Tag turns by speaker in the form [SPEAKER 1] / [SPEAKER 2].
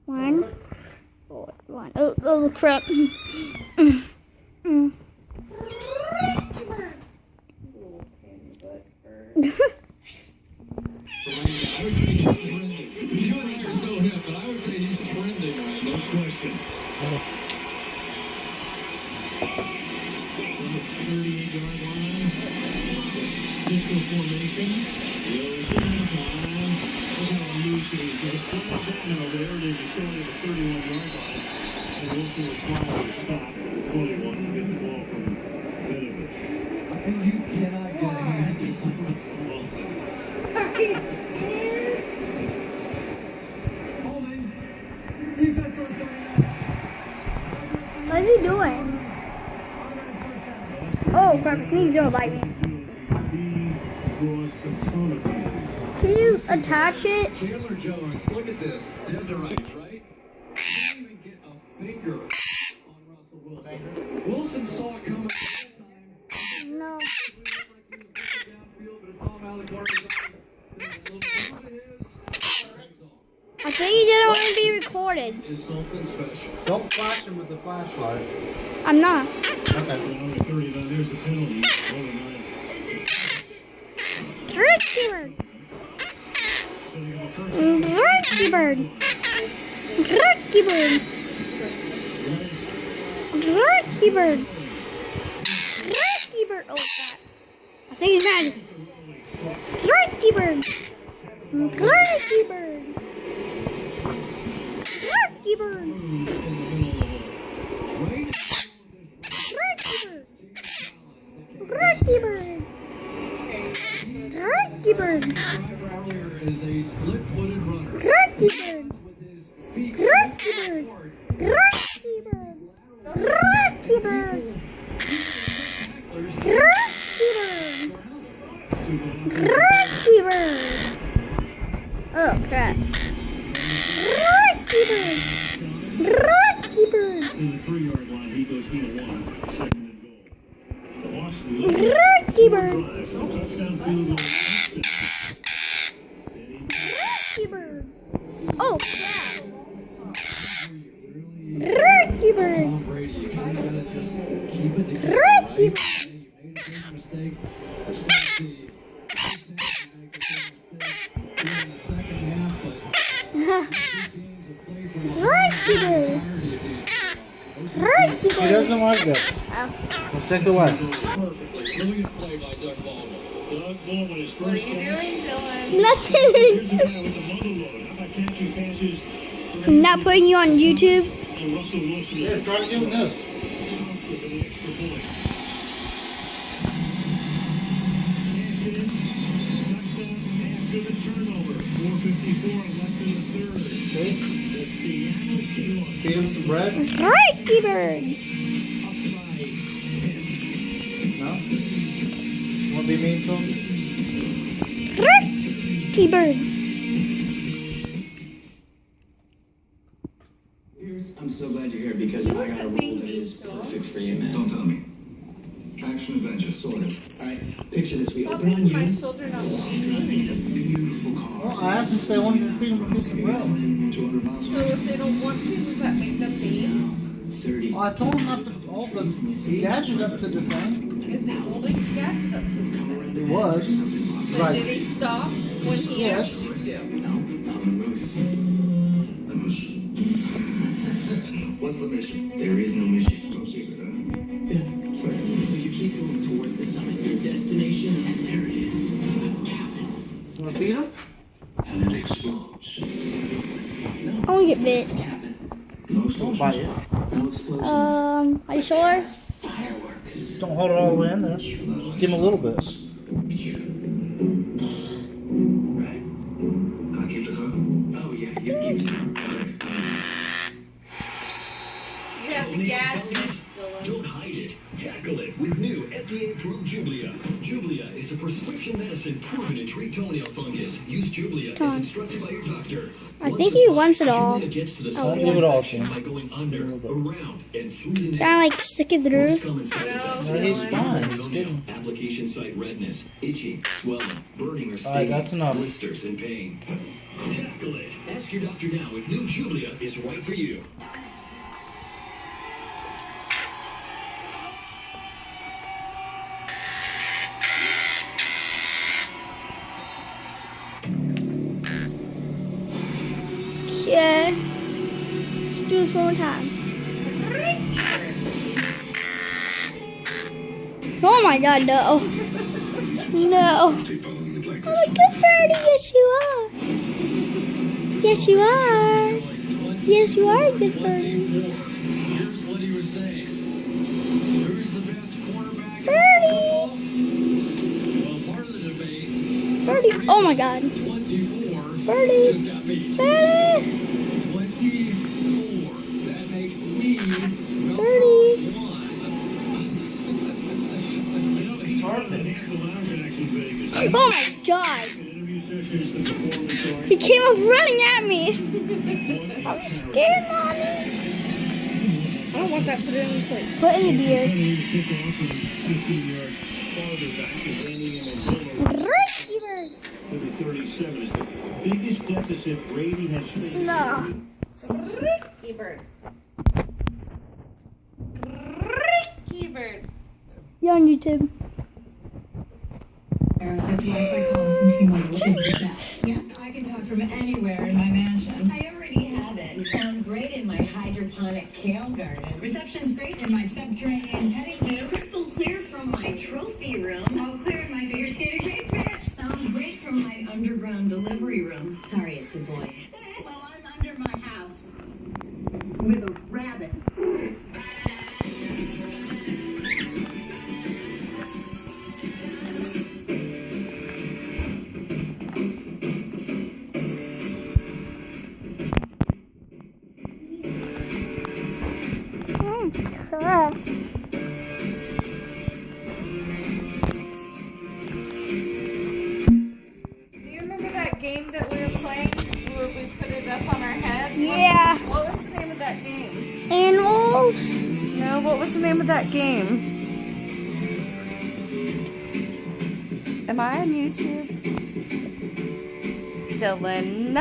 [SPEAKER 1] One. One. Oh, crap.
[SPEAKER 2] I would say he's trending. You and I are so hip, but I would say he's trending right now. No question. From the 38-yard line. Pistol formation. Wilson. Look how loose it is. There's a flag down over there. There's a showing of the 31-yard line. And Wilson will slide to the stop. 21 will get the ball from Vinovich. And you cannot get a hand on Russell Wilson.
[SPEAKER 1] What is he doing? Oh crap, I think he's gonna bite me. Can you attach it?
[SPEAKER 2] Chandler Jones, look at this. Dead to rights, right? Can't even get a finger on Russell Wilson. Wilson saw it coming the whole time.
[SPEAKER 1] No.
[SPEAKER 2] Downfield, but it's all Alec Barker's
[SPEAKER 1] I think he didn't want to be recorded.
[SPEAKER 2] is something special.
[SPEAKER 3] Don't flash him with the flashlight.
[SPEAKER 1] I'm not.
[SPEAKER 3] Okay.
[SPEAKER 2] Number 30, then there's the penalty.
[SPEAKER 1] Ricky Bird. Ricky Bird. Ricky Bird. Ricky Bird. Ricky Bird. Oh, crap. I think he's mad. Ricky Bird. Ricky Bird. Ricky Bird. Ricky Bird. Ricky Bird.
[SPEAKER 2] Is a split-footed runner.
[SPEAKER 1] Ricky Bird. Ricky Bird. Ricky Bird. Ricky Bird. Ricky Bird. Ricky Bird. Oh crap. Ricky Bird. Ricky Bird.
[SPEAKER 2] To the 3-yard line, he goes he to 1. Second and goal.
[SPEAKER 1] Ricky Bird.
[SPEAKER 2] Touchdown field goal.
[SPEAKER 1] Ricky Bird. Oh crap. Ricky Bird.
[SPEAKER 2] Tom Brady, you kind of gotta just keep it together.
[SPEAKER 1] Ricky
[SPEAKER 2] Right? You made a big mistake. There's still the make a big mistake in the second half, but
[SPEAKER 1] Ricky Bird. Ricky
[SPEAKER 3] He
[SPEAKER 1] Bird.
[SPEAKER 3] doesn't like that. Let's take it away.
[SPEAKER 2] perfectly. Brilliant play by Doug Baldwin. Doug Baldwin is
[SPEAKER 4] What are
[SPEAKER 2] first.
[SPEAKER 4] you doing, Dylan?
[SPEAKER 1] Nothing.
[SPEAKER 2] Here's a guy with the mother load. How about catching passes?
[SPEAKER 1] I'm not putting you on YouTube.
[SPEAKER 2] And Russell Wilson
[SPEAKER 3] Yeah,
[SPEAKER 2] is
[SPEAKER 3] try to give him this.
[SPEAKER 2] with an extra point. After the turnover, 4:54 left in the third.
[SPEAKER 3] See?
[SPEAKER 2] The Seattle Seahawks
[SPEAKER 3] Feed him some bread?
[SPEAKER 1] Ricky Bird.
[SPEAKER 2] up by 10.
[SPEAKER 3] No? You want to be mean to him?
[SPEAKER 1] Ricky Bird.
[SPEAKER 5] I'm so glad you're here because I got a role that is perfect for you, man. Don't tell me. Action adventure, sort of. All right, picture this. We
[SPEAKER 4] Stop
[SPEAKER 5] open on
[SPEAKER 4] making my
[SPEAKER 5] you.
[SPEAKER 4] children up.
[SPEAKER 5] Driving in a beautiful car.
[SPEAKER 3] Well, I asked if they wanted to feed him a piece of
[SPEAKER 5] Maybe
[SPEAKER 3] bread.
[SPEAKER 5] going 200 miles
[SPEAKER 4] So
[SPEAKER 5] an hour.
[SPEAKER 4] if they don't want to, does that make them mean?
[SPEAKER 5] Now, 30.
[SPEAKER 3] Well, I told him not to hold the gadget up to the thing.
[SPEAKER 4] Is he holding the gadget up to the
[SPEAKER 5] Come around
[SPEAKER 3] He
[SPEAKER 5] the
[SPEAKER 3] was.
[SPEAKER 5] something
[SPEAKER 4] Then did
[SPEAKER 3] Right.
[SPEAKER 4] he stop when he
[SPEAKER 3] Yes.
[SPEAKER 4] asked you to?
[SPEAKER 5] No, I'm the moose. The moose. What's the mission? There is no mission. No secret, huh? Yeah. So you keep going towards the summit, your destination, and there it is. A cabin.
[SPEAKER 3] You want to feed him?
[SPEAKER 5] And it explodes. No.
[SPEAKER 1] I want to get bit.
[SPEAKER 5] Cabin. No
[SPEAKER 3] Don't
[SPEAKER 5] explosions.
[SPEAKER 3] bite it.
[SPEAKER 5] No explosions.
[SPEAKER 1] Are you sure?
[SPEAKER 5] Fireworks.
[SPEAKER 3] Just don't hold it all the way in there. Just give him a little bit.
[SPEAKER 5] Can I keep the car? Oh, yeah, you keep the car.
[SPEAKER 4] You have the gadget, Dylan.
[SPEAKER 2] Don't hide it. Tackle it
[SPEAKER 6] with new FDA-approved Jublia. Jublia is a prescription medicine proven to treat toenail fungus. Use Jublia as instructed by your doctor.
[SPEAKER 1] I think he wants it all.
[SPEAKER 6] Jublia gets to the
[SPEAKER 1] Oh,
[SPEAKER 6] site
[SPEAKER 3] Leave it all,
[SPEAKER 6] infection
[SPEAKER 3] Shane.
[SPEAKER 6] by going under, around, and through the nail.
[SPEAKER 1] Trying to like stick it through.
[SPEAKER 6] Most common side effects
[SPEAKER 3] No, he's
[SPEAKER 6] include
[SPEAKER 3] fine. He's
[SPEAKER 6] toenail,
[SPEAKER 3] good.
[SPEAKER 6] application site redness, itching, swelling, burning or
[SPEAKER 3] Alright,
[SPEAKER 6] stinging,
[SPEAKER 3] that's enough.
[SPEAKER 6] blisters, and pain. Tackle it. Ask your doctor now if new Jublia is right for you.
[SPEAKER 1] Yeah. Let's do this one more time. Oh my god, no. No.
[SPEAKER 5] Stay following the black
[SPEAKER 1] Oh my god, Birdie, yes you are. Yes you are. Yes you are, good Birdie.
[SPEAKER 2] Here's what he was saying. Who's the best quarterback in
[SPEAKER 1] Birdie.
[SPEAKER 2] football? Well, part of the debate,
[SPEAKER 1] Birdie, oh my god.
[SPEAKER 2] 24
[SPEAKER 1] Birdie.
[SPEAKER 2] just got beat.
[SPEAKER 1] Birdie.
[SPEAKER 2] 24. That makes me number
[SPEAKER 1] Birdie.
[SPEAKER 2] one. You know, he's part of the National Lounge in Action Vegas.
[SPEAKER 1] Oh my god.
[SPEAKER 2] Interview sessions, the performance art.
[SPEAKER 1] He came up running at me. I'm scared, Mommy.
[SPEAKER 4] I don't want that put in the plate.
[SPEAKER 1] Put in the beer.
[SPEAKER 2] Penny to kick off from 15 yards farther back to Danny and Manzillo
[SPEAKER 1] Receiver.
[SPEAKER 2] to the 37. It's the biggest deficit Brady has faced.
[SPEAKER 1] No.
[SPEAKER 4] Ricky Bird. Ricky Bird.
[SPEAKER 1] You're on YouTube.
[SPEAKER 7] This Wi-Fi call from T-Mobile is the best.
[SPEAKER 8] Yeah, I can talk from anywhere in my mansion.
[SPEAKER 7] I already have it. You sound great in my hydroponic kale garden.
[SPEAKER 8] Reception's great in my subterranean petting zoo.
[SPEAKER 7] Crystal clear from my trophy room.
[SPEAKER 8] All clear in my figure skating basement.
[SPEAKER 7] Sounds great from my underground delivery room. Sorry, it's a boy.
[SPEAKER 8] Well, I'm under my house with a rabbit.
[SPEAKER 1] Oh, crap.
[SPEAKER 4] Do you remember that game that we were playing where we put it up on our head?
[SPEAKER 1] Yeah.
[SPEAKER 4] What was the name of that game?
[SPEAKER 1] Animals.
[SPEAKER 4] No, what was the name of that game? Am I on YouTube? Dylan.